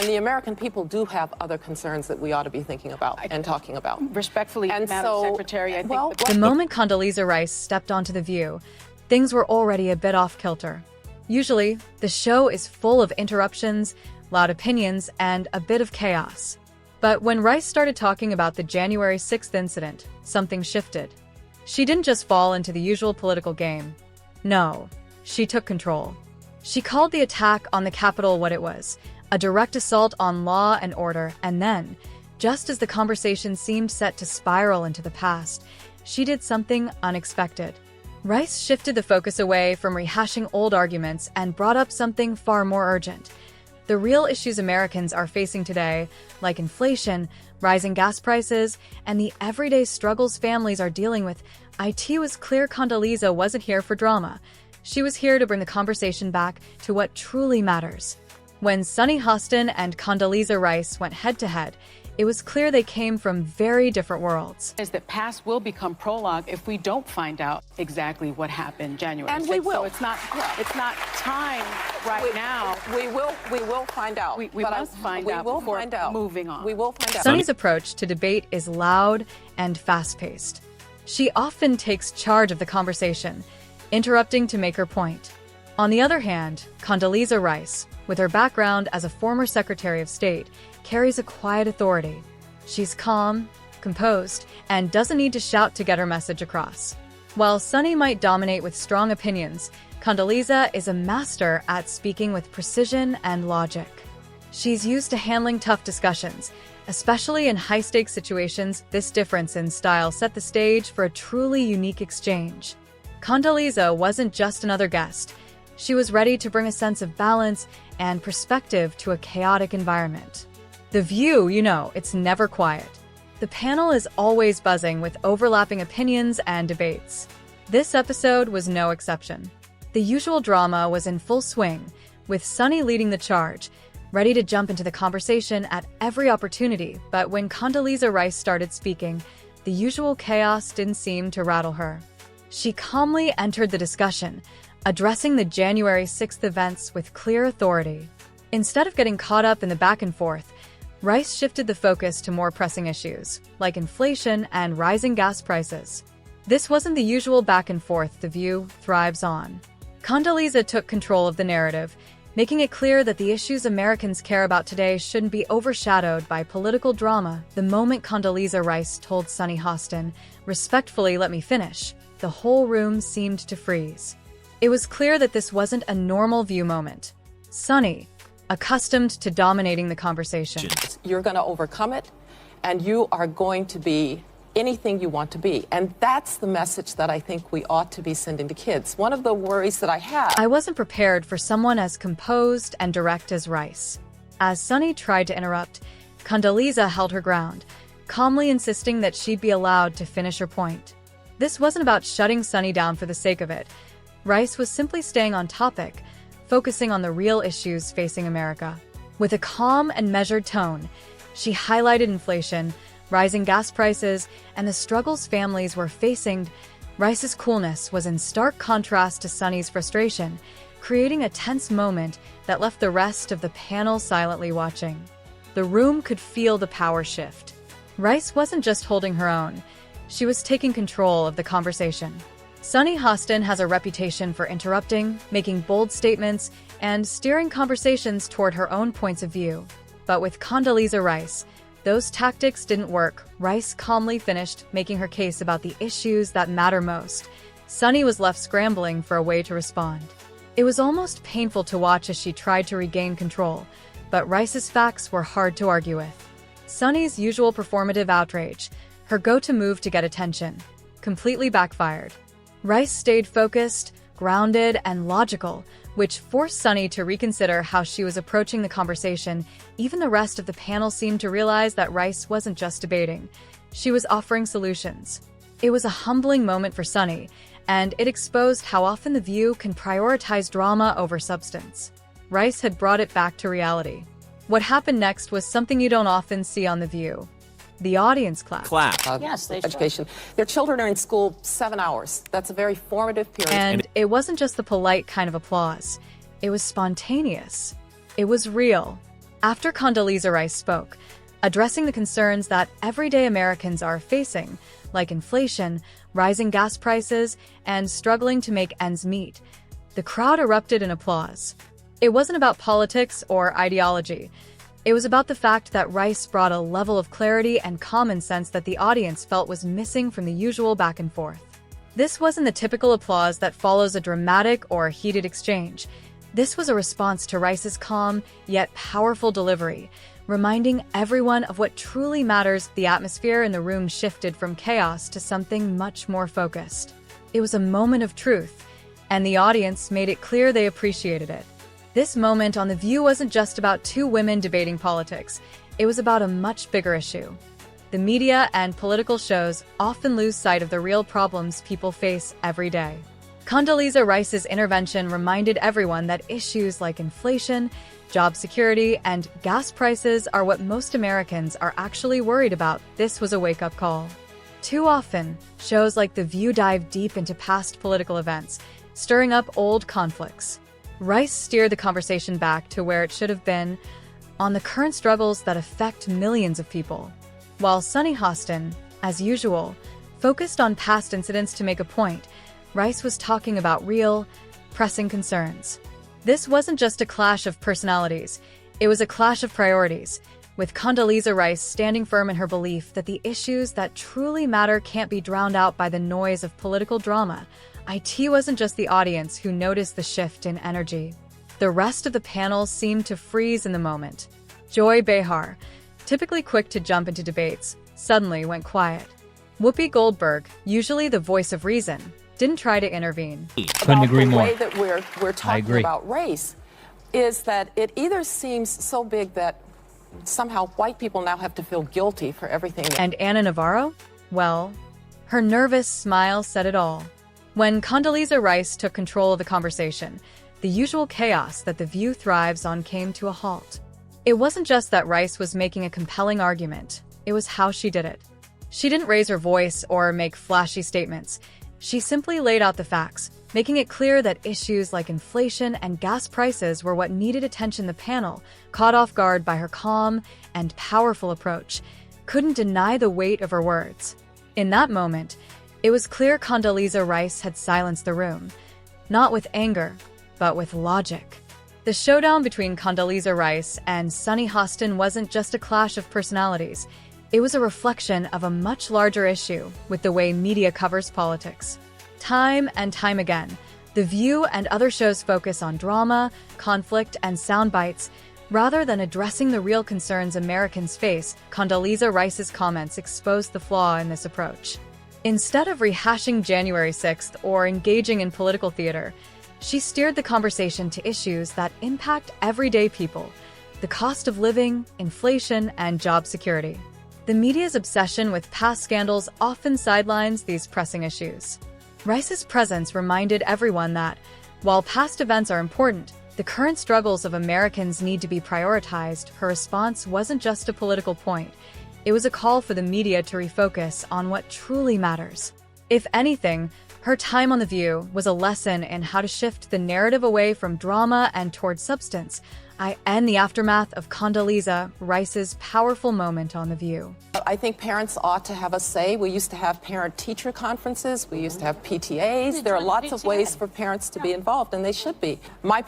And the American people do have other concerns that we ought to be thinking about and talking about. Respectfully, Madam Secretary, I think the moment Condoleezza Rice stepped onto The View, things were already a bit off kilter. Usually, the show is full of interruptions, loud opinions, and a bit of chaos. But when Rice started talking about the January 6th incident, something shifted. She didn't just fall into the usual political game. No, she took control. She called the attack on the Capitol what it was, a direct assault on law and order, and then, just as the conversation seemed set to spiral into the past, she did something unexpected. Rice shifted the focus away from rehashing old arguments and brought up something far more urgent. The real issues Americans are facing today, like inflation, rising gas prices, and the everyday struggles families are dealing with. It was clear Condoleezza wasn't here for drama. She was here to bring the conversation back to what truly matters. When Sunny Hostin and Condoleezza Rice went head-to-head, it was clear they came from very different worlds. is that past will become prologue if we don't find out exactly what happened January 6th. And we will. So it's not time now. We will find out. We must find out before moving on. We will find out. Sunny's approach to debate is loud and fast-paced. She often takes charge of the conversation, interrupting to make her point. On the other hand, Condoleezza Rice, with her background as a former Secretary of State, carries a quiet authority. She's calm, composed, and doesn't need to shout to get her message across. While Sunny might dominate with strong opinions, Condoleezza is a master at speaking with precision and logic. She's used to handling tough discussions, especially in high-stakes situations. This difference in style set the stage for a truly unique exchange. Condoleezza wasn't just another guest. She was ready to bring a sense of balance and perspective to a chaotic environment. The View, it's never quiet. The panel is always buzzing with overlapping opinions and debates. This episode was no exception. The usual drama was in full swing, with Sunny leading the charge, ready to jump into the conversation at every opportunity. But when Condoleezza Rice started speaking, the usual chaos didn't seem to rattle her. She calmly entered the discussion, addressing the January 6th events with clear authority. Instead of getting caught up in the back and forth, Rice shifted the focus to more pressing issues, like inflation and rising gas prices. This wasn't the usual back and forth The View thrives on. Condoleezza took control of the narrative, making it clear that the issues Americans care about today shouldn't be overshadowed by political drama. The moment Condoleezza Rice told Sunny Hostin, "Respectfully, let me finish," the whole room seemed to freeze. It was clear that this wasn't a normal View moment. Sunny, accustomed to dominating the conversation. You're going to overcome it, and you are going to be anything you want to be. And that's the message that I think we ought to be sending to kids. One of the worries that I have... I wasn't prepared for someone as composed and direct as Rice. As Sunny tried to interrupt, Condoleezza held her ground, calmly insisting that she'd be allowed to finish her point. This wasn't about shutting Sunny down for the sake of it. Rice was simply staying on topic, focusing on the real issues facing America. With a calm and measured tone, she highlighted inflation, rising gas prices, and the struggles families were facing. Rice's coolness was in stark contrast to Sunny's frustration, creating a tense moment that left the rest of the panel silently watching. The room could feel the power shift. Rice wasn't just holding her own, she was taking control of the conversation. Sunny Hostin has a reputation for interrupting, making bold statements, and steering conversations toward her own points of view. But with Condoleezza Rice, those tactics didn't work. Rice calmly finished, making her case about the issues that matter most. Sunny was left scrambling for a way to respond. It was almost painful to watch as she tried to regain control, but Rice's facts were hard to argue with. Sunny's usual performative outrage, her go-to move to get attention, completely backfired. Rice stayed focused, grounded, and logical, which forced Sunny to reconsider how she was approaching the conversation. Even the rest of the panel seemed to realize that Rice wasn't just debating. She was offering solutions. It was a humbling moment for Sunny, and it exposed how often The View can prioritize drama over substance. Rice had brought it back to reality. What happened next was something you don't often see on The View. The audience clapped. Yes, education. Their children are in school 7 hours. That's a very formative period. And it wasn't just the polite kind of applause. It was spontaneous. It was real. After Condoleezza Rice spoke, addressing the concerns that everyday Americans are facing, like inflation, rising gas prices, and struggling to make ends meet, the crowd erupted in applause. It wasn't about politics or ideology. It was about the fact that Rice brought a level of clarity and common sense that the audience felt was missing from the usual back and forth. This wasn't the typical applause that follows a dramatic or heated exchange. This was a response to Rice's calm, yet powerful delivery, reminding everyone of what truly matters. The atmosphere in the room shifted from chaos to something much more focused. It was a moment of truth, and the audience made it clear they appreciated it. This moment on The View wasn't just about two women debating politics. It was about a much bigger issue. The media and political shows often lose sight of the real problems people face every day. Condoleezza Rice's intervention reminded everyone that issues like inflation, job security, and gas prices are what most Americans are actually worried about. This was a wake-up call. Too often, shows like The View dive deep into past political events, stirring up old conflicts. Rice steered the conversation back to where it should have been, on the current struggles that affect millions of people. While Sunny Hostin, as usual, focused on past incidents to make a point, Rice was talking about real, pressing concerns. This wasn't just a clash of personalities, it was a clash of priorities, with Condoleezza Rice standing firm in her belief that the issues that truly matter can't be drowned out by the noise of political drama. It wasn't just the audience who noticed the shift in energy. The rest of the panel seemed to freeze in the moment. Joy Behar, typically quick to jump into debates, suddenly went quiet. Whoopi Goldberg, usually the voice of reason, didn't try to intervene. Couldn't agree more. The way that we're talking about race is that it either seems so big that somehow white people now have to feel guilty for everything. And Ana Navarro? Well, her nervous smile said it all. When Condoleezza Rice took control of the conversation, the usual chaos that The View thrives on came to a halt. It wasn't just that Rice was making a compelling argument, it was how she did it. She didn't raise her voice or make flashy statements. She simply laid out the facts, making it clear that issues like inflation and gas prices were what needed attention. The panel, caught off guard by her calm and powerful approach, couldn't deny the weight of her words. In that moment, it was clear Condoleezza Rice had silenced the room, not with anger, but with logic. The showdown between Condoleezza Rice and Sunny Hostin wasn't just a clash of personalities. It was a reflection of a much larger issue with the way media covers politics. Time and time again, The View and other shows focus on drama, conflict, and sound bites, rather than addressing the real concerns Americans face. Condoleezza Rice's comments exposed the flaw in this approach. Instead of rehashing January 6th or engaging in political theater, she steered the conversation to issues that impact everyday people: the cost of living, inflation, and job security. The media's obsession with past scandals often sidelines these pressing issues. Rice's presence reminded everyone that, while past events are important, the current struggles of Americans need to be prioritized. Her response wasn't just a political point. It was a call for the media to refocus on what truly matters. If anything, her time on The View was a lesson in how to shift the narrative away from drama and towards substance. In the aftermath of Condoleezza Rice's powerful moment on The View, I think parents ought to have a say. We used to have parent-teacher conferences. We used to have PTAs. There are lots of ways for parents to be involved, and they should be. My